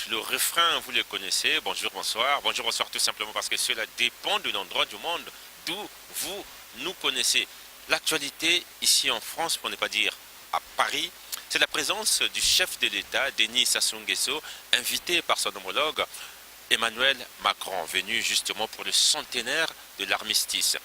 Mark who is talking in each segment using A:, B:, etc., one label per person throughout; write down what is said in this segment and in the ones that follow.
A: Le refrain, vous le connaissez. Bonjour, bonsoir. Bonjour, bonsoir tout simplement parce que cela dépend de l'endroit du monde d'où vous nous connaissez. L'actualité ici en France, pour ne pas dire à Paris, c'est la présence du chef de l'État, Denis Sassou Nguesso, invité par son homologue Emmanuel Macron, venu justement pour le centenaire de l'armistice.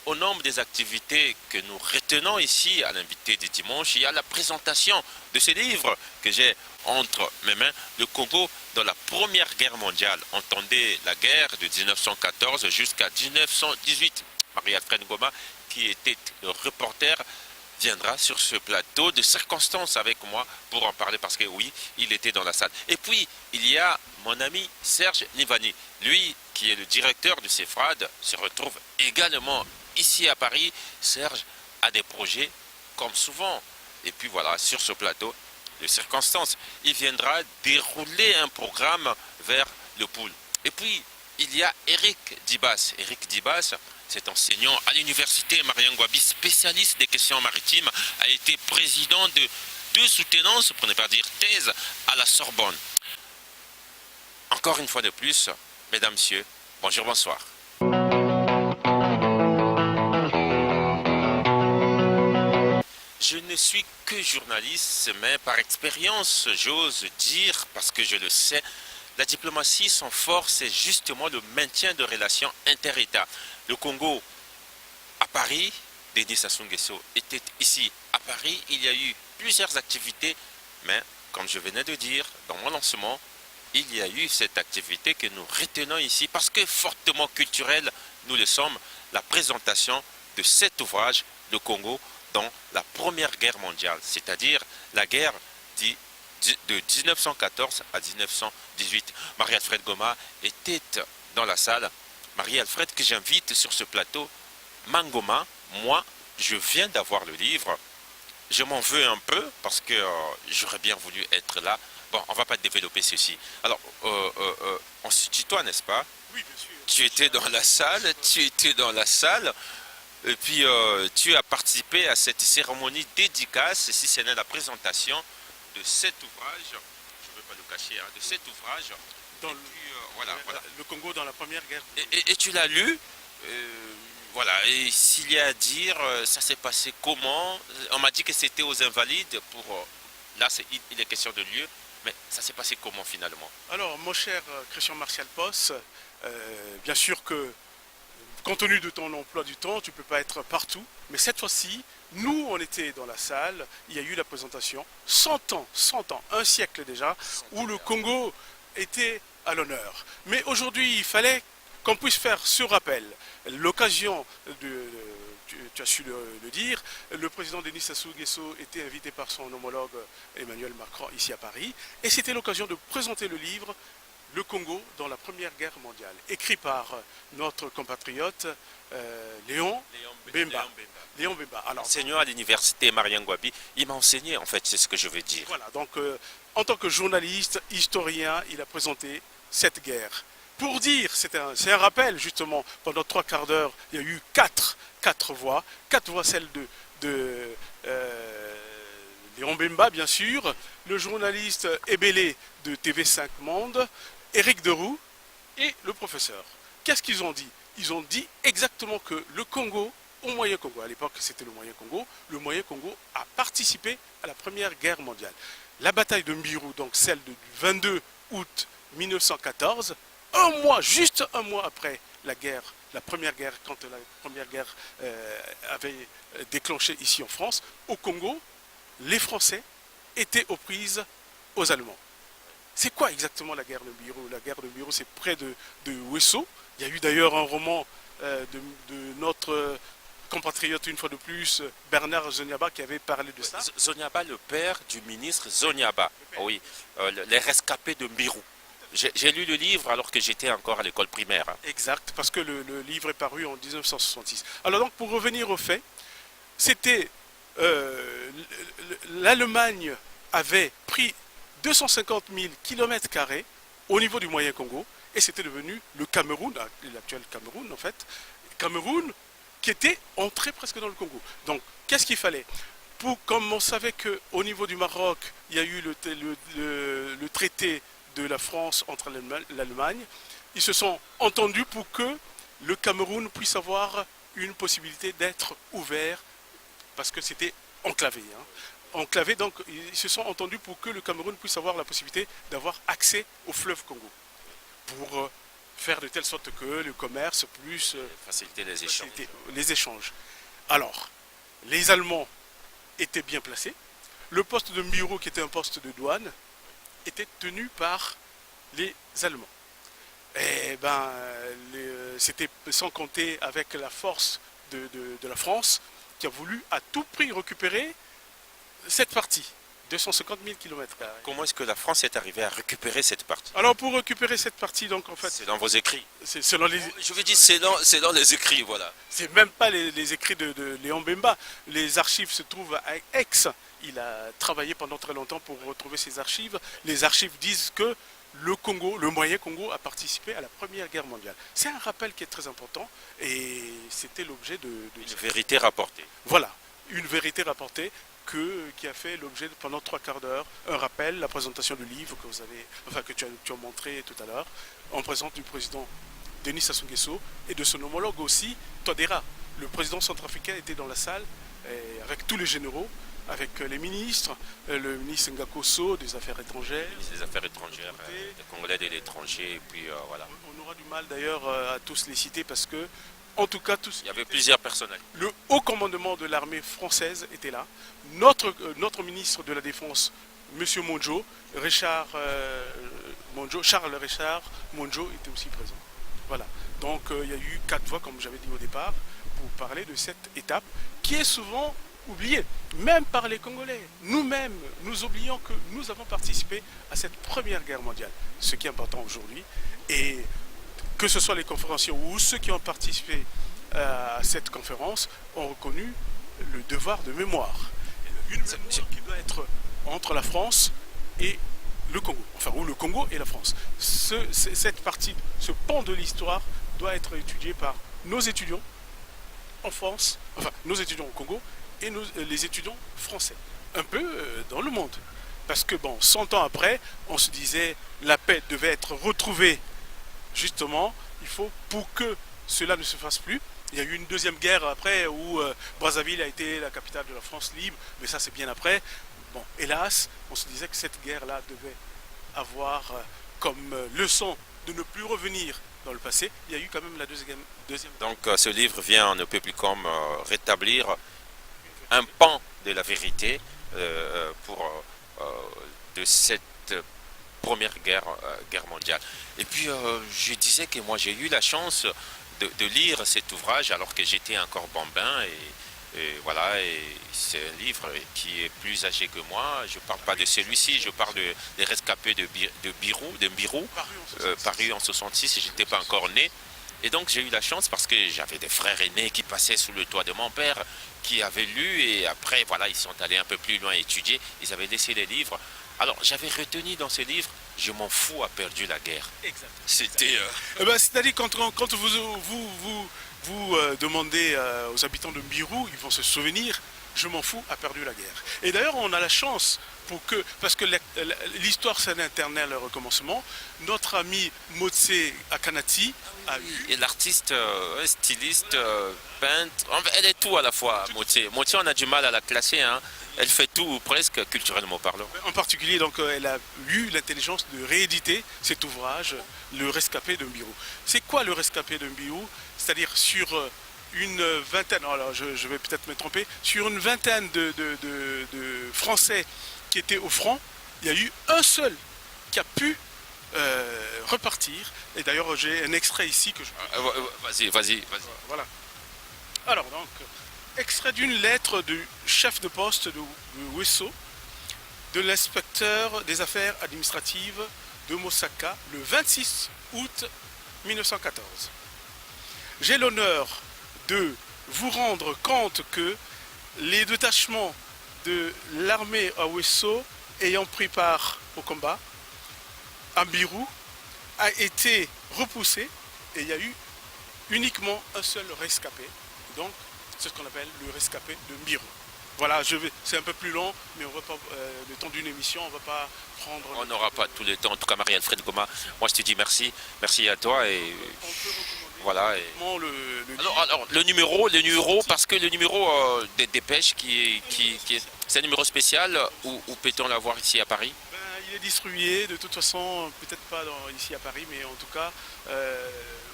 A: Au nombre des activités que nous retenons ici à l'invité du dimanche, il y a la présentation de ce livre que j'ai entre mes mains, Le Congo dans la Première Guerre mondiale. Entendez la guerre de 1914 jusqu'à 1918. Marie-Alfred Ngoma, qui était le reporter, viendra sur ce plateau de circonstances avec moi pour en parler parce que oui, il était dans la salle. Et puis, il y a mon ami Serge Nivani, lui qui est le directeur du CEFRAD, se retrouve également ici à Paris. Serge a des projets comme souvent. Et puis voilà, sur ce plateau de circonstances, il viendra dérouler un programme vers le pôle. Et puis, il y a Eric Dibas. Eric Dibas, cet enseignant à l'université Mariangouabi, spécialiste des questions maritimes, a été président de deux soutenances, pour ne pas dire thèse, à la Sorbonne. Encore une fois de plus, mesdames, messieurs, bonjour, bonsoir. Je ne suis que journaliste, mais par expérience, j'ose dire, parce que je le sais, la diplomatie, son fort, c'est justement le maintien de relations inter-États. Le Congo, à Paris, Denis Sassou Nguesso était ici à Paris. Il y a eu plusieurs activités, mais comme je venais de dire dans mon lancement, il y a eu cette activité que nous retenons ici parce que fortement culturelle, nous le sommes, la présentation de cet ouvrage, Le Congo, dans la Première Guerre mondiale, c'est-à-dire la guerre de 1914 à 1918. Marie-Alfred Ngoma était dans la salle. Marie-Alfred que j'invite sur ce plateau. Mangoma, moi, je viens d'avoir le livre. Je m'en veux un peu parce que j'aurais bien voulu être là. Bon, on ne va pas développer ceci. Alors, on se tutoie, n'est-ce pas?
B: Oui, bien sûr.
A: Tu étais dans la salle, et puis tu as participé à cette cérémonie dédicace, si ce n'est la présentation de cet ouvrage, je ne veux pas le cacher, hein, de cet ouvrage.
B: Dans
A: voilà.
B: Le Congo dans la Première Guerre.
A: Et tu l'as lu, voilà, et s'il y a à dire, ça s'est passé comment? On m'a dit que c'était aux Invalides, là il est question de lieu, mais ça s'est passé comment finalement?
B: Alors, mon cher Christian Martial Posse, bien sûr que, compte tenu de ton emploi du temps, tu ne peux pas être partout, mais cette fois-ci, nous, on était dans la salle, il y a eu la présentation, 100 ans, un siècle déjà, où le Congo était à l'honneur. Mais aujourd'hui, il fallait qu'on puisse faire ce rappel. L'occasion, tu as su le dire, le président Denis Sassou Nguesso était invité par son homologue Emmanuel Macron ici à Paris, et c'était l'occasion de présenter le livre Le Congo dans la Première Guerre mondiale, écrit par notre compatriote Léon Bemba. Léon Bemba. Alors,
A: enseignant à l'université Mariangouabi, il m'a enseigné en fait, c'est ce que je veux dire.
B: Voilà, donc en tant que journaliste, historien, il a présenté cette guerre. Pour dire, c'est un rappel justement, pendant 3/4 d'heure, il y a eu quatre voix, celles de Léon Bemba bien sûr, le journaliste Ebélé de TV5 Monde, Éric Deroux et le professeur. Qu'est-ce qu'ils ont dit? Ils ont dit exactement que le Congo, au Moyen Congo, à l'époque c'était le Moyen Congo a participé à la Première Guerre mondiale. La bataille de Mbirou, donc celle du 22 août 1914, juste un mois après la Première Guerre, quand la Première Guerre avait déclenché ici en France, au Congo, les Français étaient aux prises aux Allemands. C'est quoi exactement la guerre de Mbirou? La guerre de Mbirou, c'est près de Ouesso. Il y a eu d'ailleurs un roman de notre compatriote, une fois de plus, Bernard Zoniaba, qui avait parlé de ça.
A: Zoniaba, le père du ministre Zoniaba, oui, les rescapés de Mbirou. J'ai lu le livre alors que j'étais encore à l'école primaire.
B: Exact, parce que le livre est paru en 1966. Alors donc, pour revenir aux faits, c'était l'Allemagne avait pris 250 000 km² au niveau du Moyen Congo, et c'était devenu le Cameroun, l'actuel Cameroun en fait, Cameroun qui était entré presque dans le Congo. Donc, qu'est-ce qu'il fallait? Comme on savait qu'au niveau du Maroc, il y a eu le traité de la France entre l'Allemagne, ils se sont entendus pour que le Cameroun puisse avoir une possibilité d'être ouvert, parce que c'était enclavé. Enclavé, donc ils se sont entendus pour que le Cameroun puisse avoir la possibilité d'avoir accès au fleuve Congo, pour faire de telle sorte que le commerce plus
A: Faciliter les échanges.
B: les échanges. Alors, les Allemands étaient bien placés. Le poste de Mbiro, qui était un poste de douane, était tenu par les Allemands. Et ben, c'était sans compter avec la force de la France, qui a voulu à tout prix récupérer cette partie, 250 000 km².
A: Comment est-ce que la France est arrivée à récupérer cette partie?
B: Alors pour récupérer cette partie, donc en fait,
A: C'est dans vos écrits.
B: c'est selon les,
C: Je veux dire, c'est dans les écrits, voilà.
B: c'est même pas les écrits de Léon Bemba. Les archives se trouvent à Aix. Il a travaillé pendant très longtemps pour retrouver ces archives. Les archives disent que le Congo, le moyen Congo, a participé à la Première Guerre mondiale. C'est un rappel qui est très important et c'était l'objet de
A: Une vérité rapportée.
B: voilà, une vérité rapportée qui a fait l'objet pendant 3/4 d'heure, un rappel, la présentation du livre que tu as montré tout à l'heure, en présence du président Denis Sassou Nguesso et de son homologue aussi, Todera. Le président centrafricain était dans la salle avec tous les généraux, avec les ministres, le ministre Ngakoso des Affaires étrangères.
A: Les affaires étrangères, des Congolais de l'étranger, et puis voilà.
B: On aura du mal d'ailleurs à tous les citer parce que, en tout cas, tous.
A: Il y avait plusieurs personnels.
B: Le haut commandement de l'armée française était là. Notre ministre de la Défense, M. Monjo, Charles Richard Monjo était aussi présent. Voilà. Donc il y a eu 4 voix, comme j'avais dit au départ, pour parler de cette étape qui est souvent oubliée, même par les Congolais. Nous-mêmes, nous oublions que nous avons participé à cette Première Guerre mondiale, ce qui est important aujourd'hui. Et que ce soit les conférenciers ou ceux qui ont participé à cette conférence ont reconnu le devoir de mémoire. Une mémoire qui doit être entre la France et le Congo, enfin, ou le Congo et la France. Cette partie, ce pan de l'histoire doit être étudié par nos étudiants en France, enfin, nos étudiants au Congo et les étudiants français, un peu dans le monde. Parce que, bon, 100 ans après, on se disait la paix devait être retrouvée. Justement, il faut, pour que cela ne se fasse plus, il y a eu une deuxième guerre après où Brazzaville a été la capitale de la France libre, mais ça c'est bien après. Bon, hélas, on se disait que cette guerre-là devait avoir comme leçon de ne plus revenir dans le passé. Il y a eu quand même la deuxième.
A: Donc ce livre vient, on ne peut plus comme rétablir un pan de la vérité de cette Première guerre mondiale. Et puis je disais que moi j'ai eu la chance de lire cet ouvrage alors que j'étais encore bambin et voilà, et c'est un livre qui est plus âgé que moi. Je ne parle pas de celui-ci, je parle des rescapés de Mbirou, paru en 66, je n'étais pas encore né. Et donc j'ai eu la chance parce que j'avais des frères aînés qui passaient sous le toit de mon père, qui avaient lu et après voilà, ils sont allés un peu plus loin étudier, ils avaient laissé les livres. Alors j'avais retenu dans ces livres, je m'en fous a perdu la guerre.
B: Exactement.
C: C'était...
B: C'est-à-dire quand vous demandez aux habitants de Mbirou, ils vont se souvenir, je m'en fous a perdu la guerre. Et d'ailleurs on a la chance parce que l'histoire c'est un éternel recommencement. Notre ami Motse Akanati a eu...
A: Et l'artiste, styliste, peintre, elle est tout à la fois, Motse. Motse, on a du mal à la classer, hein. Elle fait tout presque culturellement parlant.
B: En particulier, donc, elle a eu l'intelligence de rééditer cet ouvrage, Le Rescapé de Mbirou. C'est quoi le Rescapé de Mbirou? C'est-à-dire sur une vingtaine, alors je vais peut-être me tromper, sur une vingtaine de Français qui étaient au front, il y a eu un seul qui a pu repartir. Et d'ailleurs, j'ai un extrait ici que je...
A: Vas-y.
B: Voilà. Alors donc, extrait d'une lettre du chef de poste de Wesso, de l'inspecteur des affaires administratives de Mosaka, le 26 août 1914. J'ai l'honneur de vous rendre compte que les détachements de l'armée à Wesso ayant pris part au combat à Mbirou a été repoussé et il y a eu uniquement un seul rescapé. Donc, c'est ce qu'on appelle le rescapé de Mbirou. Voilà, c'est un peu plus long, mais on va pas, le temps d'une émission, on ne va pas prendre...
A: On n'aura pas tout le temps. En tout cas, Marie-Alfred Goma, moi je te dis merci. Merci à toi. Et
B: On peut recommander
A: voilà.
B: vraiment le
A: Alors, le numéro, parce que le numéro des dépêches c'est un numéro spécial ou peut-on l'avoir ici à Paris?
B: Ben, il est distribué, de toute façon, peut-être pas ici à Paris, mais en tout cas,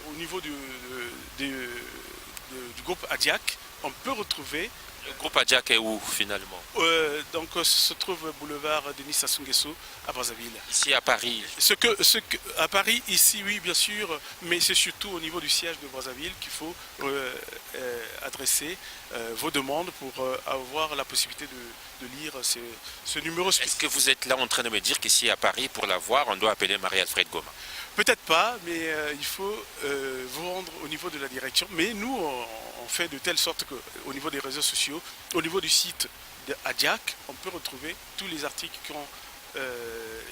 B: au niveau du groupe Adiac, on peut retrouver.
A: Le groupe Adjak est où finalement?
B: Donc, se trouve boulevard Denis Sassou Nguesso à Brazzaville.
A: Ici à Paris.
B: À Paris, ici, oui, bien sûr, mais c'est surtout au niveau du siège de Brazzaville qu'il faut adresser vos demandes pour avoir la possibilité de lire ce numéro
A: Est-ce
B: spécial.
A: que vous êtes là en train de me dire qu'ici à Paris, pour la voir, on doit appeler Marie-Alfred Goma?
B: Peut-être pas, mais il faut vous rendre au niveau de la direction. Mais nous, on fait de telle sorte qu'au niveau des réseaux sociaux, au niveau du site de Adiac, on peut retrouver tous les articles qui ont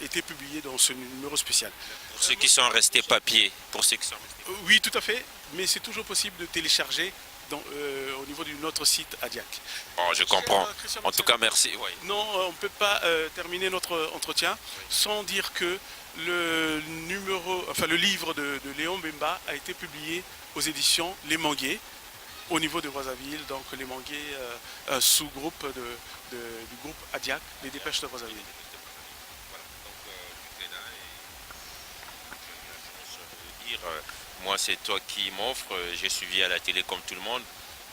B: été publiés dans ce numéro spécial.
A: Pour ceux qui sont restés papier, pour ceux qui sont restés...
B: Oui, tout à fait, mais c'est toujours possible de télécharger au niveau de notre site Adiac.
A: Oh, je comprends.
B: Christian
A: En tout cas, merci. Oui.
B: Non, on ne peut pas terminer notre entretien sans dire que le livre de Léon Bemba a été publié aux éditions Les Manguiers au niveau de Brazzaville. Donc Les Manguiers, un sous-groupe du groupe Adiac, les Dépêches de Brazzaville.
A: Voilà. Donc, tout est là et j'ai eu la chance de dire, moi c'est toi qui m'offres, j'ai suivi à la télé comme tout le monde.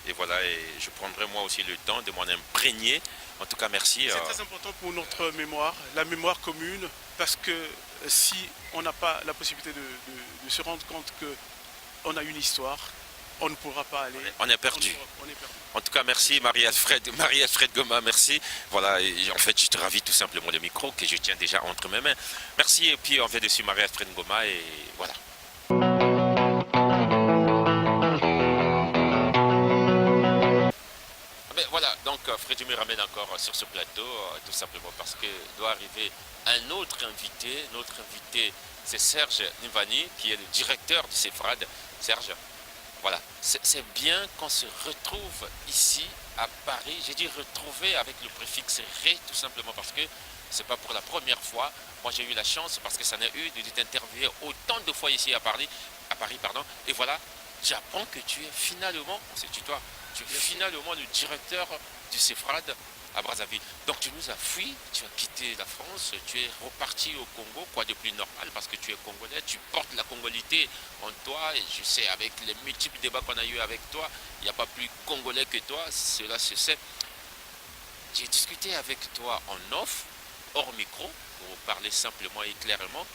A: Et voilà, et je prendrai moi aussi le temps de m'en imprégner. En tout cas, merci.
B: C'est très important pour notre mémoire, la mémoire commune, parce que si on n'a pas la possibilité de se rendre compte qu'on a une histoire, on ne pourra pas aller.
A: On est perdu.
B: On est perdu.
A: En tout cas, merci Marie-Alfred Goma, merci. Voilà, et en fait, je te ravis tout simplement le micro que je tiens déjà entre mes mains. Merci, et puis on fait dessus Marie-Alfred Goma, et voilà. Voilà, donc Freddy me ramène encore sur ce plateau, tout simplement parce que doit arriver un autre invité. Notre invité, c'est Serge Nivani, qui est le directeur du CEFRAD. Serge, voilà, c'est bien qu'on se retrouve ici à Paris. J'ai dit retrouver avec le préfixe ré, tout simplement parce que c'est pas pour la première fois. Moi, j'ai eu la chance, parce que ça n'a eu, de t'interviewer autant de fois ici à Paris, pardon. Et voilà, j'apprends que tu es finalement, on se tutoie, tu es finalement le directeur du CEFRAD à Brazzaville. Donc tu nous as fui, tu as quitté la France, tu es reparti au Congo, quoi de plus normal parce que tu es congolais, tu portes la congolité en toi, et je sais, avec les multiples débats qu'on a eu avec toi, il n'y a pas plus congolais que toi, cela se sait. J'ai discuté avec toi en off, hors micro, pour parler simplement et clairement.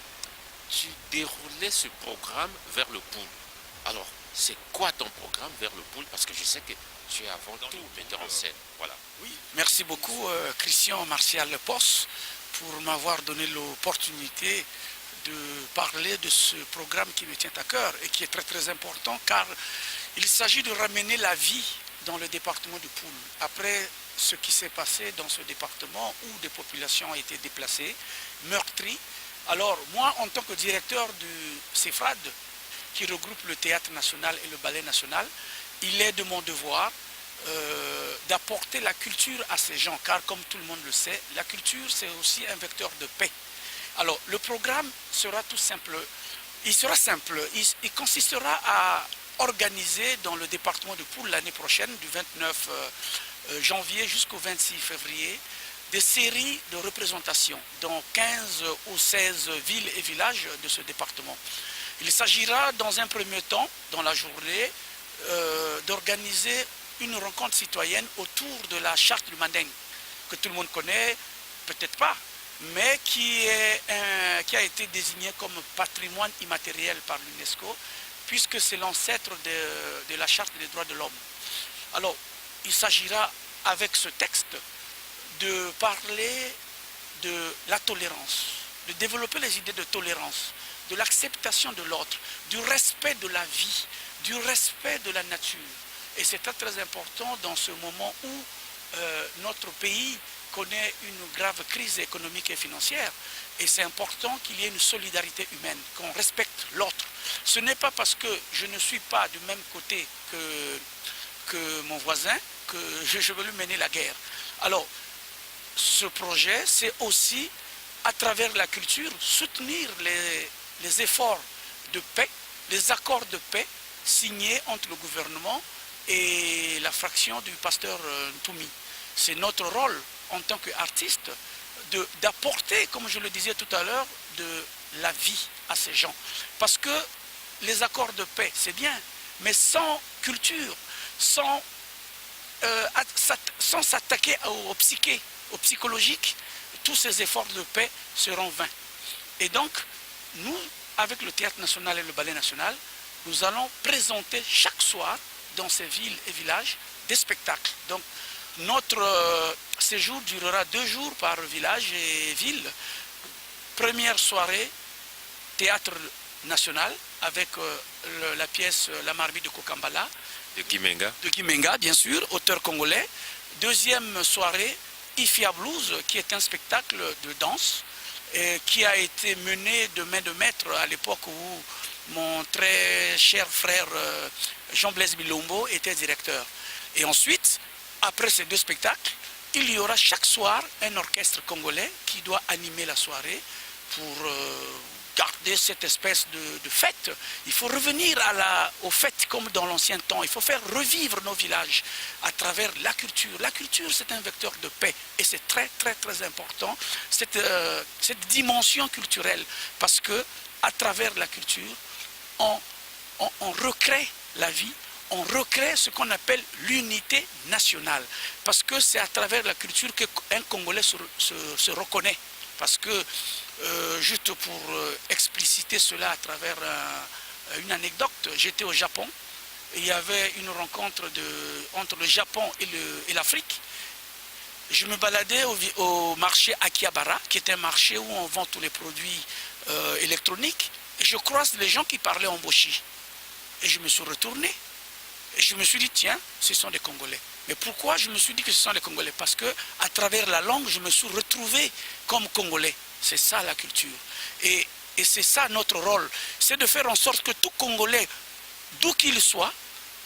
A: Tu déroulais ce programme vers le pool. Alors, c'est quoi ton programme vers le pool? Parce que je sais que tu es avant tout metteur en scène. Voilà.
D: Oui, merci beaucoup Christian Martial Posse pour m'avoir donné l'opportunité de parler de ce programme qui me tient à cœur et qui est très très important car il s'agit de ramener la vie dans le département du Poul. Après ce qui s'est passé dans ce département où des populations ont été déplacées, meurtries. Alors moi, en tant que directeur du CEFRAD, qui regroupe le théâtre national et le ballet national, il est de mon devoir d'apporter la culture à ces gens, car comme tout le monde le sait, la culture c'est aussi un vecteur de paix. Alors le programme sera tout simple, il consistera à organiser dans le département de Poul l'année prochaine, du 29 janvier jusqu'au 26 février, des séries de représentations dans 15 ou 16 villes et villages de ce département. Il s'agira dans un premier temps, dans la journée, d'organiser une rencontre citoyenne autour de la charte du Manding, que tout le monde connaît, peut-être pas, mais qui a été désignée comme patrimoine immatériel par l'UNESCO, puisque c'est l'ancêtre de la charte des droits de l'homme. Alors, il s'agira avec ce texte de parler de la tolérance, de développer les idées de tolérance, de l'acceptation de l'autre, du respect de la vie, du respect de la nature. Et c'est très très important dans ce moment où notre pays connaît une grave crise économique et financière. Et c'est important qu'il y ait une solidarité humaine, qu'on respecte l'autre. Ce n'est pas parce que je ne suis pas du même côté que mon voisin que je veux lui mener la guerre. Alors, ce projet, c'est aussi, à travers la culture, soutenir les efforts de paix, les accords de paix signés entre le gouvernement et la fraction du pasteur Ntoumi. C'est notre rôle en tant qu'artiste d'apporter, comme je le disais tout à l'heure, de la vie à ces gens. Parce que les accords de paix, c'est bien, mais sans culture, sans s'attaquer au psyché, au psychologique, tous ces efforts de paix seront vains. Et donc, nous, avec le Théâtre National et le Ballet National, nous allons présenter chaque soir dans ces villes et villages des spectacles. Donc, notre séjour durera 2 jours par village et ville. Première soirée, Théâtre National, avec la pièce La Marmite de Kokambala.
A: De Kimenga.
D: De Kimenga, bien sûr, auteur congolais. Deuxième soirée, Ifia Blues, qui est un spectacle de danse qui a été mené de main de maître à l'époque où mon très cher frère Jean-Blaise Bilombo était directeur. Et ensuite, après ces 2 spectacles, il y aura chaque soir un orchestre congolais qui doit animer la soirée pour garder cette espèce de fête. Il faut revenir aux fêtes comme dans l'ancien temps. Il faut faire revivre nos villages à travers la culture. La culture, c'est un vecteur de paix et c'est très, très, très important, cette dimension culturelle, parce que à travers la culture, on recrée la vie, on recrée ce qu'on appelle l'unité nationale. Parce que c'est à travers la culture qu'un Congolais se reconnaît. Parce que, juste pour expliciter cela à travers une anecdote, j'étais au Japon, et il y avait une rencontre entre le Japon et l'Afrique. Je me baladais au marché Akihabara, qui est un marché où on vend tous les produits électroniques, et je croise les gens qui parlaient en boshi. Et je me suis retourné, et je me suis dit, tiens, ce sont des Congolais. Mais pourquoi je me suis dit que ce sont les Congolais? Parce que à travers la langue, je me suis retrouvé comme Congolais. C'est ça la culture. Et c'est ça notre rôle. C'est de faire en sorte que tout Congolais, d'où qu'il soit,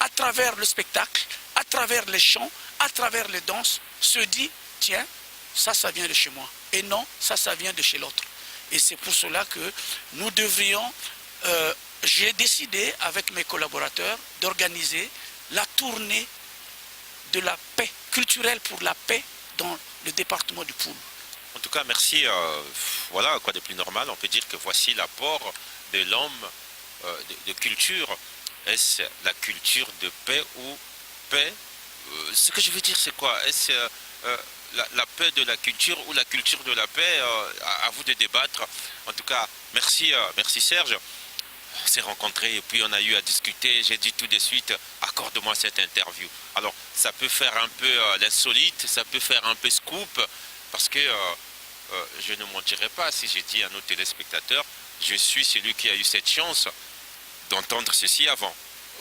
D: à travers le spectacle, à travers les chants, à travers les danses, se dit, tiens, ça vient de chez moi. Et non, ça vient de chez l'autre. Et c'est pour cela que nous devrions... j'ai décidé avec mes collaborateurs d'organiser la tournée de la paix, culturelle pour la paix dans le département du Poul.
A: En tout cas, merci. Voilà, quoi de plus normal, on peut dire que voici l'apport de l'homme de culture. Est-ce la culture de paix ou paix ce que je veux dire, c'est quoi? Est-ce la paix de la culture ou la culture de la paix? À vous de débattre. En tout cas, merci, merci Serge. On s'est rencontrés et puis on a eu à discuter. J'ai dit tout de suite, accorde-moi cette interview. Alors, ça peut faire un peu l'insolite, ça peut faire un peu scoop, parce que je ne mentirai pas si j'ai dit à nos téléspectateurs, je suis celui qui a eu cette chance d'entendre ceci avant.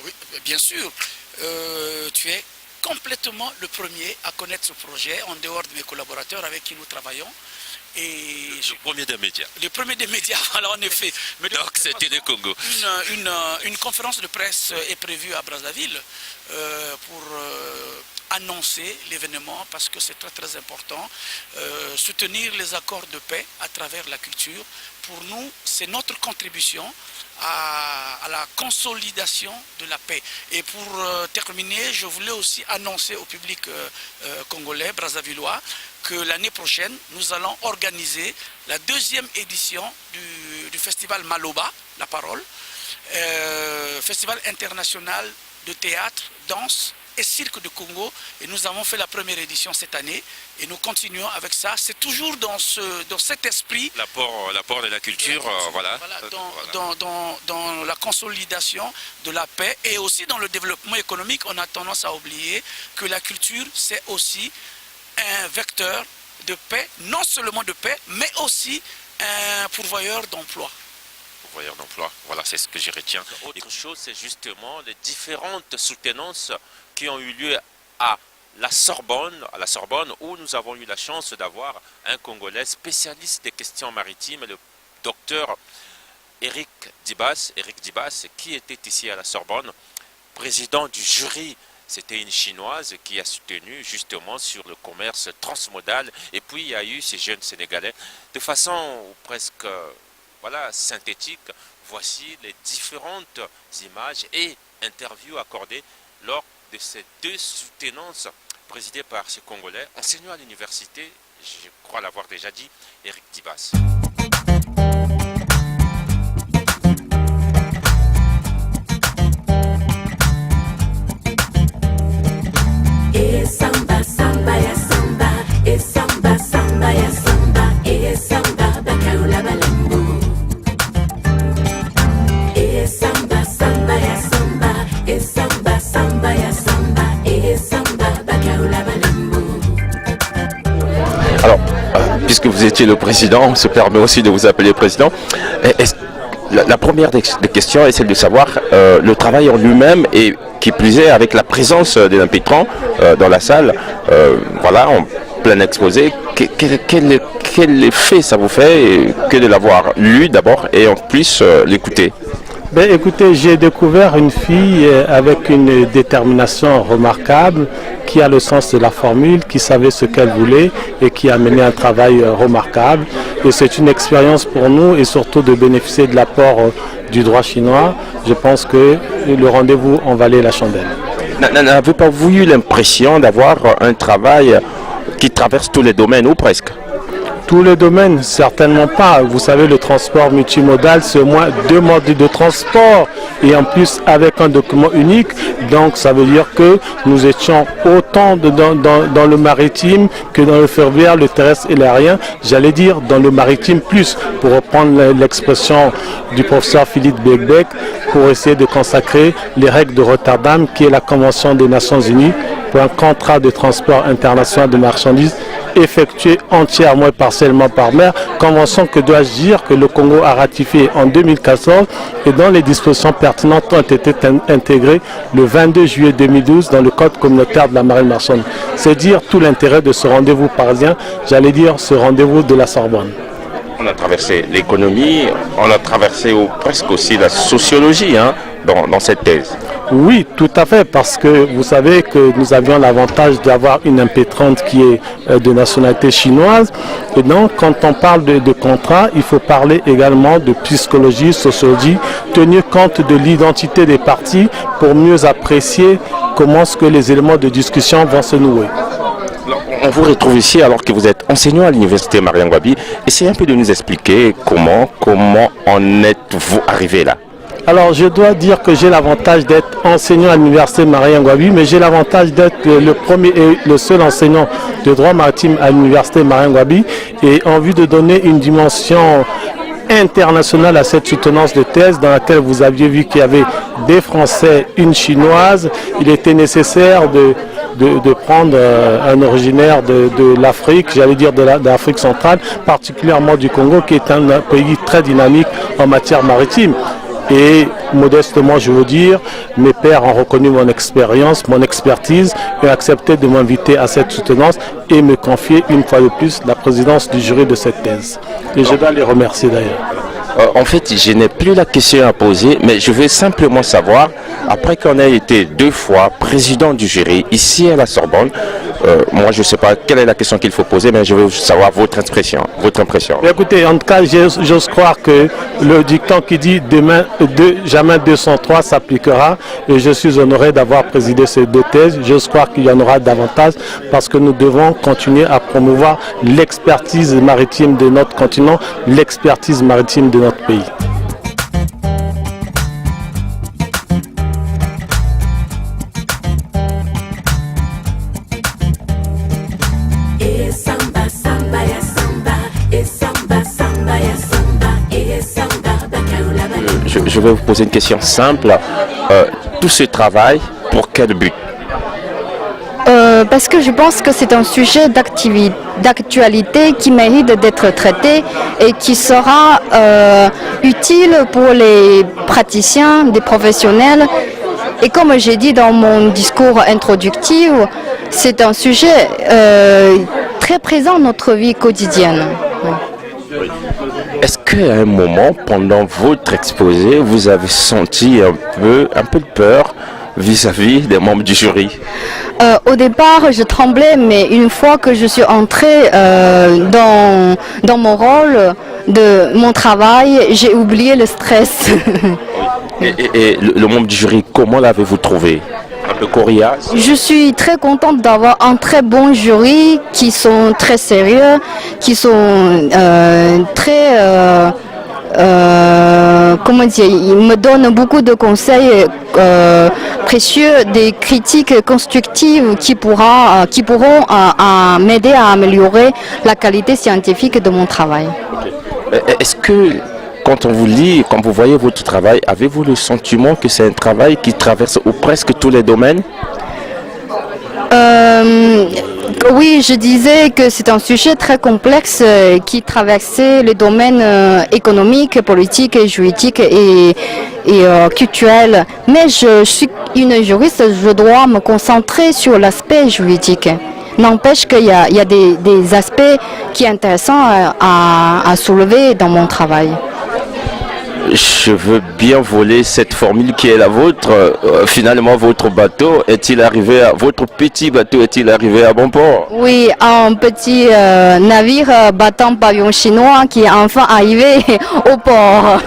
D: Oui, bien sûr. Tu es complètement le premier à connaître ce projet, en dehors de mes collaborateurs avec qui nous travaillons. Et
A: le premier des médias.
D: Le premier des médias, voilà, en effet.
A: Mais donc c'était le Congo.
D: Une conférence de presse est prévue à Brazzaville pour annoncer l'événement, parce que c'est très très important. Soutenir les accords de paix à travers la culture, pour nous, c'est notre contribution à la consolidation de la paix. Et pour terminer, je voulais aussi annoncer au public congolais, brazzavillois, que l'année prochaine, nous allons organiser la 2e édition du festival Maloba, la parole, festival international de théâtre, danse et cirque de Congo. Et nous avons fait la première édition cette année et nous continuons avec ça. C'est toujours dans cet esprit.
A: L'apport de la culture, voilà.
D: Dans la consolidation de la paix et aussi dans le développement économique. On a tendance à oublier que la culture, c'est aussi un vecteur de paix, non seulement de paix, mais aussi un pourvoyeur d'emploi.
A: Pourvoyeur d'emploi, voilà, c'est ce que j'y retiens. Autre chose, c'est justement les différentes soutenances qui ont eu lieu à la Sorbonne, où nous avons eu la chance d'avoir un Congolais spécialiste des questions maritimes, le docteur Eric Dibas, qui était ici à la Sorbonne, président du jury c'était une Chinoise qui a soutenu justement sur le commerce transmodal. Et puis il y a eu ces jeunes Sénégalais. De façon presque voilà, synthétique, voici les différentes images et interviews accordées lors de ces deux soutenances présidées par ce Congolais, enseignant à l'université, je crois l'avoir déjà dit, Eric Dibas.
E: Samba, samba, ya samba, et samba, samba, ya samba, et samba, bakaula balambo. Et samba, samba, ya samba, et samba, samba, ya samba, et samba, bakaula balambo.
C: Alors, puisque vous étiez le président, on se permet aussi de vous appeler président. La première des questions est celle de savoir le travail en lui-même et qui plus est avec la présence des impétrants dans la salle, voilà, en plein exposé. Quel effet ça vous fait que de l'avoir lu d'abord et en plus l'écouter?
F: Ben, écoutez, j'ai découvert une fille avec une détermination remarquable, qui a le sens de la formule, qui savait ce qu'elle voulait et qui a mené un travail remarquable. Et c'est une expérience pour nous et surtout de bénéficier de l'apport du droit chinois. Je pense que le rendez-vous en valait la chandelle.
C: N'avez pas vous eu l'impression d'avoir un travail qui traverse tous les domaines ou presque?
F: Tous les domaines, certainement pas. Vous savez, le transport multimodal, c'est au moins 2 modes de transport et en plus avec un document unique. Donc ça veut dire que nous étions autant dans le maritime que dans le ferroviaire, le terrestre et l'aérien. J'allais dire dans le maritime plus, pour reprendre l'expression du professeur Philippe Becbec, pour essayer de consacrer les règles de Rotterdam, qui est la Convention des Nations Unies, pour un contrat de transport international de marchandises effectué entièrement et partiellement par mer, convention que dois-je dire que le Congo a ratifiée en 2014 et dont les dispositions pertinentes ont été intégrées le 22 juillet 2012 dans le Code communautaire de la marine marchande. C'est dire tout l'intérêt de ce rendez-vous parisien, j'allais dire ce rendez-vous de la Sorbonne.
C: On a traversé l'économie, on a traversé presque aussi la sociologie dans cette thèse.
F: Oui, tout à fait, parce que vous savez que nous avions l'avantage d'avoir une impétrante qui est de nationalité chinoise. Et donc, quand on parle de contrat, il faut parler également de psychologie, sociologie, tenir compte de l'identité des parties pour mieux apprécier comment est-ce que les éléments de discussion vont se nouer.
C: On vous retrouve ici alors que vous êtes enseignant à l'université Marian Ngouabi. Essayez un peu de nous expliquer comment en êtes-vous arrivé là?
F: Alors je dois dire que j'ai l'avantage d'être enseignant à l'université Marian Ngouabi, mais j'ai l'avantage d'être le premier et le seul enseignant de droit maritime à l'université Marian Ngouabi. Et en vue de donner une dimension internationale à cette soutenance de thèse dans laquelle vous aviez vu qu'il y avait des Français, une Chinoise, il était nécessaire de prendre un originaire de l'Afrique, j'allais dire de l'Afrique centrale, particulièrement du Congo, qui est un pays très dynamique en matière maritime. Et modestement, je veux dire, mes pairs ont reconnu mon expérience, mon expertise et ont accepté de m'inviter à cette soutenance et me confier une fois de plus la présidence du jury de cette thèse. Et je dois les remercier d'ailleurs.
C: En fait, je n'ai plus la question à poser, mais je veux simplement savoir, après qu'on ait été 2 fois président du jury ici à la Sorbonne, moi je ne sais pas quelle est la question qu'il faut poser, mais je veux savoir votre impression.
F: Mais écoutez, en tout cas, j'ose croire que le dicton qui dit jamais 203 s'appliquera et je suis honoré d'avoir présidé ces 2 thèses. J'ose croire qu'il y en aura davantage parce que nous devons continuer à promouvoir l'expertise maritime de notre continent, l'expertise maritime de notre pays.
C: Je vais vous poser une question simple. Tout ce travail, pour quel but?
G: Parce que je pense que c'est un sujet d'actualité qui mérite d'être traité et qui sera utile pour les praticiens, des professionnels. Et comme j'ai dit dans mon discours introductif, c'est un sujet très présent dans notre vie quotidienne.
C: Est-ce qu'à un moment, pendant votre exposé, vous avez senti un peu de peur vis-à-vis des membres du jury?
G: Au départ, je tremblais, mais une fois que je suis entrée dans mon rôle de mon travail, j'ai oublié le stress.
C: Et le membre du jury, comment l'avez-vous trouvé? Un peu coriace?
G: Je suis très contente d'avoir un très bon jury qui sont très sérieux, qui sont comment dire, ils me donnent beaucoup de conseils précieux, des critiques constructives qui pourront m'aider à améliorer la qualité scientifique de mon travail.
C: Est-ce que, quand on vous lit, quand vous voyez votre travail, avez-vous le sentiment que c'est un travail qui traverse ou presque tous les domaines?
G: Oui, je disais que c'est un sujet très complexe qui traversait les domaines économiques, politiques, juridiques et culturels. Mais je suis une juriste, je dois me concentrer sur l'aspect juridique. N'empêche qu'il y a des aspects qui sont intéressants à soulever dans mon travail.
C: Je veux bien voler cette formule qui est la vôtre. Finalement, votre bateau votre petit bateau est-il arrivé à bon port?
G: Oui, un petit navire battant pavillon chinois qui est enfin arrivé au port.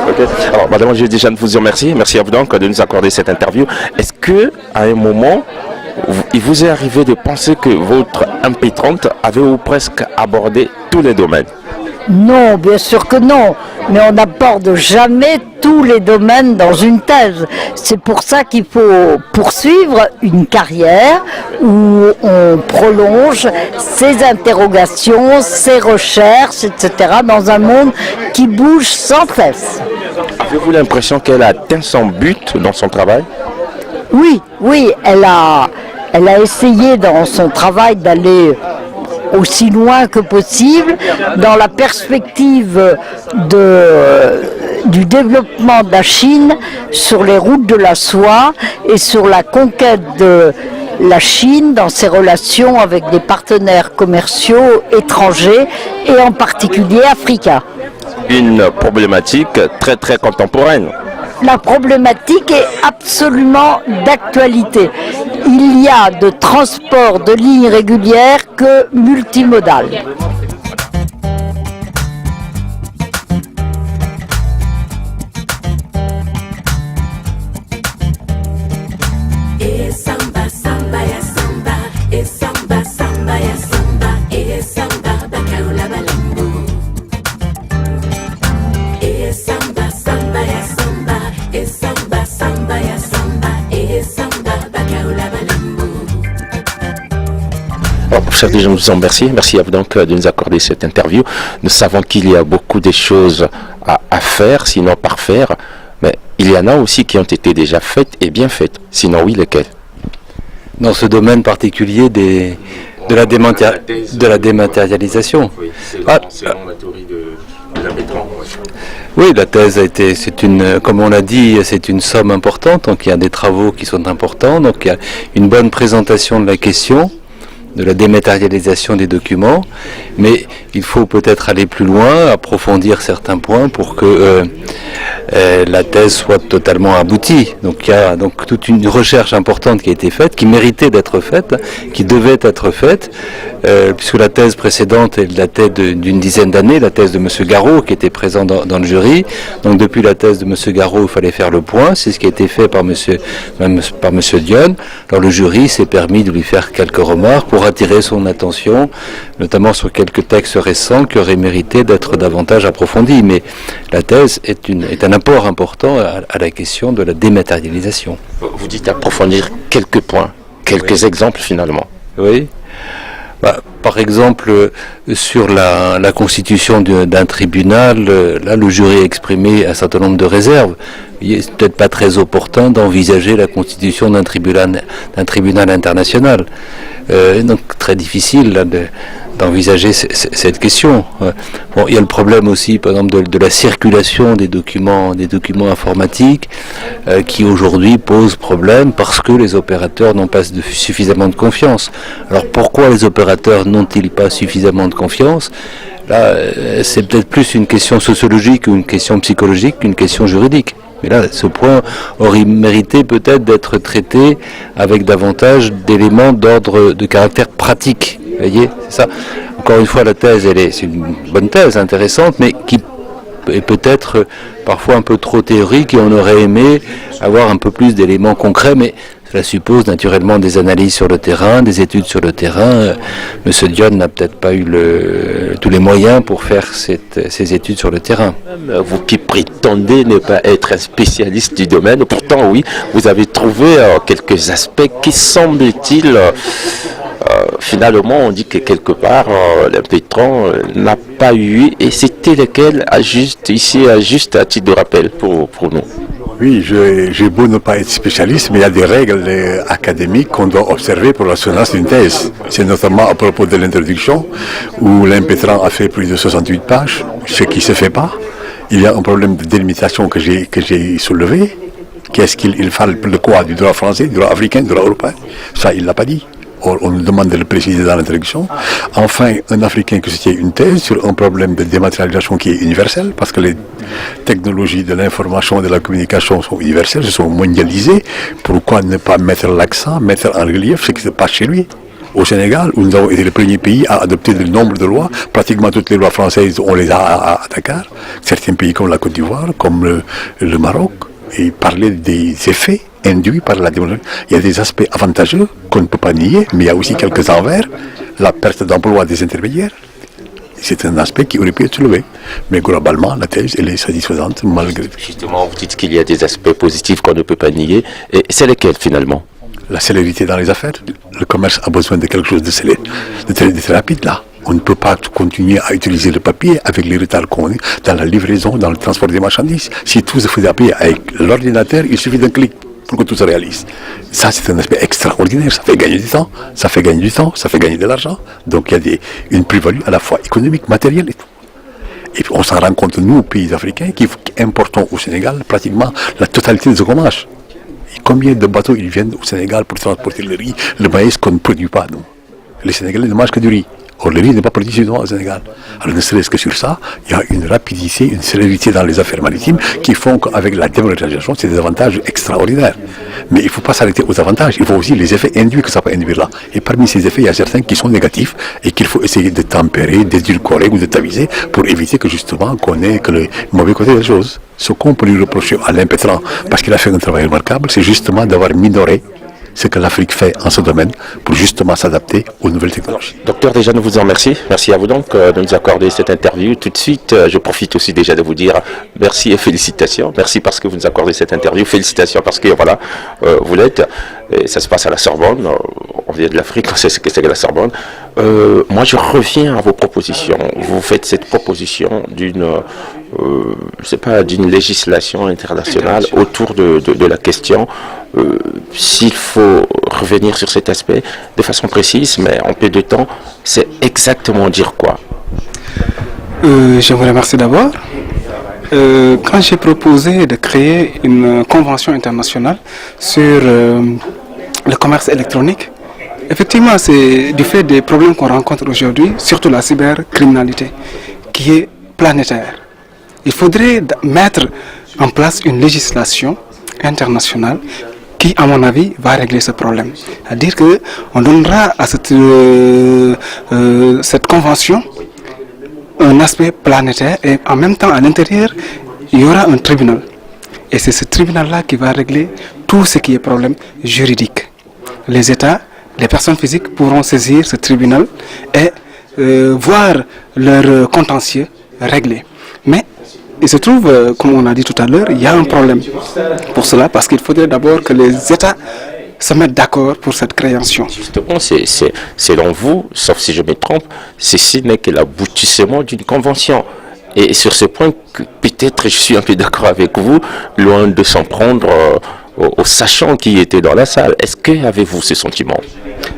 C: Okay. Alors, madame, je vais déjà vous dire merci. Merci à vous donc de nous accorder cette interview. Est-ce que, à un moment, il vous est arrivé de penser que votre MP30 avait ou presque abordé tous les domaines?
H: Non, bien sûr que non, mais on n'aborde jamais tous les domaines dans une thèse. C'est pour ça qu'il faut poursuivre une carrière où on prolonge ses interrogations, ses recherches, etc. dans un monde qui bouge sans cesse.
C: Avez-vous l'impression qu'elle a atteint son but dans son travail?
H: Oui, elle a essayé dans son travail d'aller aussi loin que possible dans la perspective du développement de la Chine sur les routes de la soie et sur la conquête de la Chine dans ses relations avec des partenaires commerciaux étrangers et en particulier africains.
C: Une problématique très très contemporaine.
H: La problématique est absolument d'actualité. Il y a de transport de lignes régulières que multimodal.
E: Et samba, samba, ya samba. Et samba, samba, ya samba. Et samba, bakaula balambo. Et samba, samba, ya samba. Et samba, samba, ya samba. Et samba, bakaula balambo.
C: Alors, chers gens, nous vous en remercie. Merci à vous donc de nous accorder cette interview. Nous savons qu'il y a beaucoup de choses à faire, sinon par faire. Mais il y en a aussi qui ont été déjà faites et bien faites. Sinon, oui, lesquelles?
I: Dans ce domaine particulier de la dématérialisation.
C: Selon la théorie de la pétrole.
I: Oui, la thèse a été, comme on l'a dit, c'est une somme importante, donc il y a des travaux qui sont importants, donc il y a une bonne présentation de la question, de la dématérialisation des documents, mais il faut peut-être aller plus loin, approfondir certains points pour que la thèse soit totalement aboutie. Donc il y a donc toute une recherche importante qui a été faite, qui méritait d'être faite, qui devait être faite, puisque la thèse précédente est datait d'une dizaine d'années, la thèse de M. Garot qui était présent dans le jury. Donc depuis la thèse de M. Garot, il fallait faire le point, c'est ce qui a été fait par M. Dion. Alors le jury s'est permis de lui faire quelques remarques pour attirer son attention, notamment sur quelques textes récents qui auraient mérité d'être davantage approfondis. Mais la thèse est un apport important à la question de la dématérialisation.
C: Vous dites approfondir quelques points, quelques exemples finalement.
I: Oui. Par exemple, sur la constitution d'un tribunal, là le jury a exprimé un certain nombre de réserves. C'est peut-être pas très opportun d'envisager la constitution d'un tribunal international. Donc très difficile là, d'envisager cette question. Bon, il y a le problème aussi, par exemple, de la circulation des documents informatiques, qui aujourd'hui pose problème parce que les opérateurs n'ont pas suffisamment de confiance. Alors pourquoi les opérateurs n'ont-ils pas suffisamment de confiance? Là, c'est peut-être plus une question sociologique ou une question psychologique qu'une question juridique. Mais là, ce point aurait mérité peut-être d'être traité avec davantage d'éléments d'ordre de caractère pratique. Vous voyez, c'est ça. Encore une fois, la thèse, c'est une bonne thèse, intéressante, mais qui est peut-être parfois un peu trop théorique et on aurait aimé avoir un peu plus d'éléments concrets, mais cela suppose naturellement des analyses sur le terrain, des études sur le terrain. Monsieur Dione n'a peut-être pas eu tous les moyens pour faire ces études sur le terrain.
C: Vous qui prétendez ne pas être un spécialiste du domaine, pourtant oui, vous avez trouvé quelques aspects qui semble-t-il, finalement on dit que quelque part l'impétrant n'a pas eu, et c'était lesquels à juste à titre de rappel pour nous.
J: Oui, j'ai beau ne pas être spécialiste, mais il y a des règles académiques qu'on doit observer pour la soutenance d'une thèse. C'est notamment à propos de l'introduction, où l'impétrant a fait plus de 68 pages, ce qui ne se fait pas. Il y a un problème de délimitation que j'ai soulevé. Qu'est-ce qu'il fallait de quoi? Du droit français, du droit africain, du droit européen? Ça, il ne l'a pas dit. On nous demande de le préciser dans l'introduction. Enfin, un Africain qui soutient une thèse sur un problème de dématérialisation qui est universel, parce que les technologies de l'information et de la communication sont universelles, sont mondialisées. Pourquoi ne pas mettre l'accent, mettre en relief ce qui se passe chez lui? Au Sénégal, où nous avons été le premier pays à adopter le nombre de lois, pratiquement toutes les lois françaises, on les a à Dakar. Certains pays comme la Côte d'Ivoire, comme le Maroc, et parler des effets induits par la démocratie. Il y a des aspects avantageux qu'on ne peut pas nier, mais il y a aussi quelques envers. La perte d'emploi des intermédiaires, c'est un aspect qui aurait pu être soulevé. Mais globalement, la thèse, elle est satisfaisante malgré tout.
C: Justement, vous dites qu'il y a des aspects positifs qu'on ne peut pas nier. Et c'est lesquels finalement?
J: La célérité dans les affaires. Le commerce a besoin de quelque chose de très rapide là. On ne peut pas continuer à utiliser le papier avec les retards qu'on a dans la livraison, dans le transport des marchandises. Si tout se fait avec l'ordinateur, il suffit d'un clic pour que tout se réalise. Ça, c'est un aspect extraordinaire. Ça fait gagner du temps, ça fait gagner de l'argent. Donc, il y a une plus-value à la fois économique, matérielle et tout. Et puis, on s'en rend compte, nous, pays africains, qui importons au Sénégal pratiquement la totalité des commandes. Et combien de bateaux ils viennent au Sénégal pour transporter le riz, le maïs qu'on ne produit pas, nous? Les Sénégalais ne mangent que du riz. Or, le riz n'est pas produit chez nous au Sénégal. Alors, ne serait-ce que sur ça, il y a une rapidité, une célérité dans les affaires maritimes qui font qu'avec la démocratisation, c'est des avantages extraordinaires. Mais il ne faut pas s'arrêter aux avantages, il faut aussi les effets induits que ça peut induire là. Et parmi ces effets, il y a certains qui sont négatifs et qu'il faut essayer de tempérer, d'édulcorer ou de tamiser pour éviter que justement qu'on ait que le mauvais côté des choses. Ce qu'on peut lui reprocher à l'impétrant, parce qu'il a fait un travail remarquable, c'est justement d'avoir minoré ce que l'Afrique fait en ce domaine pour justement s'adapter aux nouvelles technologies.
C: Docteur, déjà nous vous en remercie. Merci à vous donc de nous accorder cette interview. Tout de suite, je profite aussi déjà de vous dire merci et félicitations. Merci parce que vous nous accordez cette interview. Félicitations parce que voilà, vous l'êtes. Et ça se passe à la Sorbonne. On vient de l'Afrique, on sait ce que c'est que la Sorbonne. Moi, je reviens à vos propositions. Vous faites cette proposition d'une législation internationale autour de la question. S'il faut revenir sur cet aspect de façon précise, mais en peu de temps, c'est exactement dire quoi?
K: Je vous remercie d'abord. Quand j'ai proposé de créer une convention internationale sur le commerce électronique, effectivement, c'est du fait des problèmes qu'on rencontre aujourd'hui, surtout la cybercriminalité, qui est planétaire. Il faudrait mettre en place une législation internationale qui, à mon avis, va régler ce problème. C'est-à-dire qu'on donnera à cette convention un aspect planétaire et en même temps, à l'intérieur, il y aura un tribunal. Et c'est ce tribunal-là qui va régler tout ce qui est problème juridique. Les États, les personnes physiques pourront saisir ce tribunal et voir leur contentieux réglé. Mais il se trouve, comme on a dit tout à l'heure, il y a un problème pour cela, parce qu'il faudrait d'abord que les États se mettent d'accord pour cette création.
C: Justement, selon vous, sauf si je me trompe, ceci n'est que l'aboutissement d'une convention. Et sur ce point, peut-être je suis un peu d'accord avec vous, loin de s'en prendre aux sachants qui étaient dans la salle. Est-ce que avez-vous ce sentiment?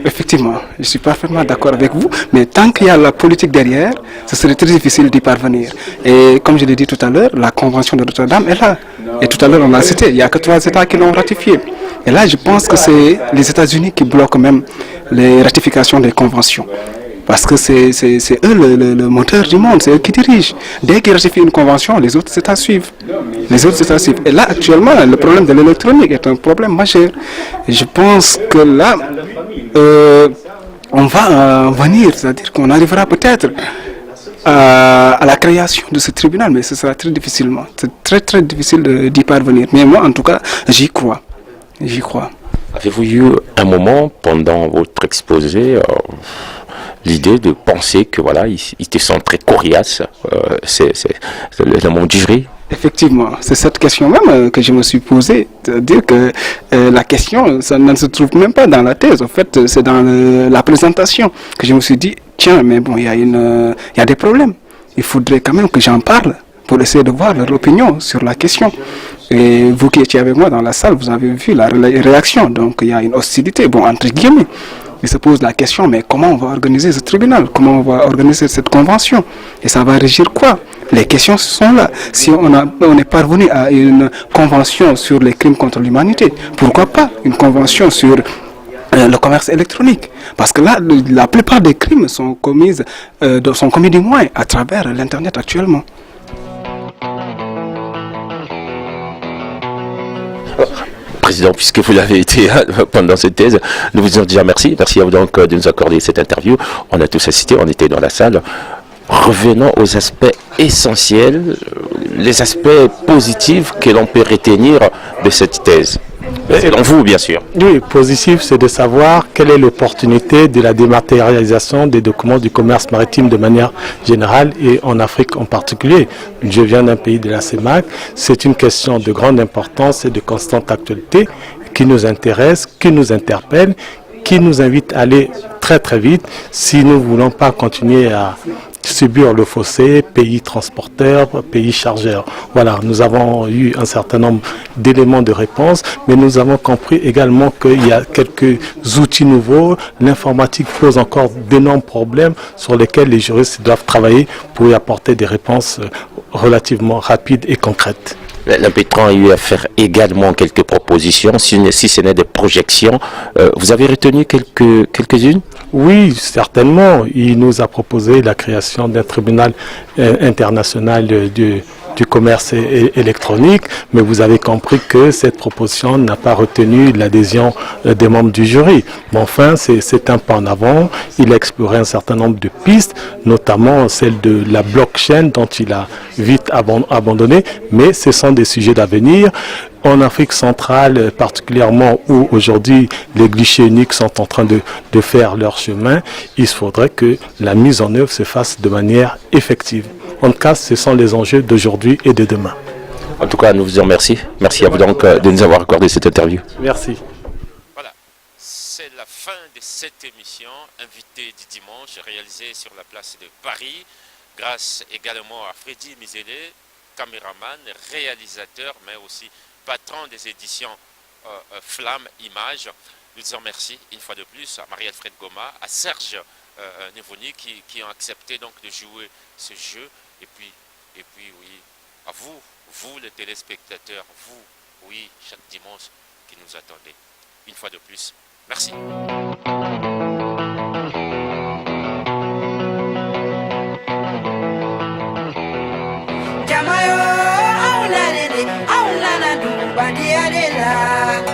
K: Effectivement, je suis parfaitement d'accord avec vous, mais tant qu'il y a la politique derrière, ce serait très difficile d'y parvenir. Et comme je l'ai dit tout à l'heure, la Convention de Notre-Dame est là. Et tout à l'heure, on l'a cité, il n'y a que 3 États qui l'ont ratifiée. Et là, je pense que c'est les États-Unis qui bloquent même les ratifications des conventions. Parce que c'est eux le moteur du monde, c'est eux qui dirigent. Dès qu'ils ratifient une convention, les autres États suivent. Les autres États suivent. Et là, actuellement, le problème de l'électronique est un problème majeur. Et je pense que là, on va venir, c'est-à-dire qu'on arrivera peut-être à la création de ce tribunal, mais ce sera très difficilement. C'est très très difficile d'y parvenir. Mais moi, en tout cas, j'y crois. J'y crois.
C: Avez-vous eu un moment pendant votre exposé l'idée de penser que voilà, ils te sont très coriaces, c'est le monde du jury?
K: Effectivement, c'est cette question même que je me suis posée, c'est-à-dire que la question, ça ne se trouve même pas dans la thèse, en fait, c'est dans la présentation que je me suis dit, tiens, mais bon, il y a des problèmes, il faudrait quand même que j'en parle pour essayer de voir leur opinion sur la question. Et vous qui étiez avec moi dans la salle, vous avez vu la réaction, donc il y a une hostilité, bon, entre guillemets. Il se pose la question, mais comment on va organiser ce tribunal? Comment on va organiser cette convention? Et ça va régir quoi? Les questions sont là. Si on est parvenu à une convention sur les crimes contre l'humanité, pourquoi pas une convention sur le commerce électronique? Parce que là, la plupart des crimes sont commis du moins à travers l'Internet actuellement.
C: Président, puisque vous l'avez été pendant cette thèse, nous vous disons déjà merci. Merci à vous donc de nous accorder cette interview. On a tous assisté, on était dans la salle. Revenons aux aspects essentiels, les aspects positifs que l'on peut retenir de cette thèse. Selon vous, bien sûr.
F: Oui, positif, c'est de savoir quelle est l'opportunité de la dématérialisation des documents du commerce maritime de manière générale et en Afrique en particulier. Je viens d'un pays de la CEMAC. C'est une question de grande importance et de constante actualité qui nous intéresse, qui nous interpelle, qui nous invite à aller très très vite si nous ne voulons pas continuer à subir le fossé, pays transporteur, pays chargeur. Voilà, nous avons eu un certain nombre d'éléments de réponse, mais nous avons compris également qu'il y a quelques outils nouveaux. L'informatique pose encore d'énormes problèmes sur lesquels les juristes doivent travailler pour y apporter des réponses relativement rapides et concrètes.
C: L'impétrant a eu à faire également quelques propositions, si ce n'est des projections. Vous avez retenu quelques-unes?
F: Oui, certainement. Il nous a proposé la création d'un tribunal international du commerce électronique, mais vous avez compris que cette proposition n'a pas retenu l'adhésion des membres du jury. Mais enfin, c'est un pas en avant. Il a exploré un certain nombre de pistes, notamment celle de la blockchain dont il a vite abandonné, mais ce sont des sujets d'avenir. En Afrique centrale, particulièrement où aujourd'hui les guichets uniques sont en train de faire leur chemin, il faudrait que la mise en œuvre se fasse de manière effective. En tout cas, ce sont les enjeux d'aujourd'hui et de demain.
C: En tout cas, nous vous disons merci. Merci à vous donc de nous avoir accordé cette interview.
F: Merci.
A: Voilà, c'est la fin de cette émission, invité du dimanche, réalisée sur la place de Paris, grâce également à Freddy Mizele, caméraman, réalisateur, mais aussi patron des éditions Flamme Images. Nous disons merci une fois de plus à Marie-Alfred Goma, à Serge Nevoni qui ont accepté donc de jouer ce jeu. Et puis oui, à vous les téléspectateurs, vous, oui, chaque dimanche qui nous attendez. Une fois de plus, merci.
E: Jamayo, aulana du, badia de la.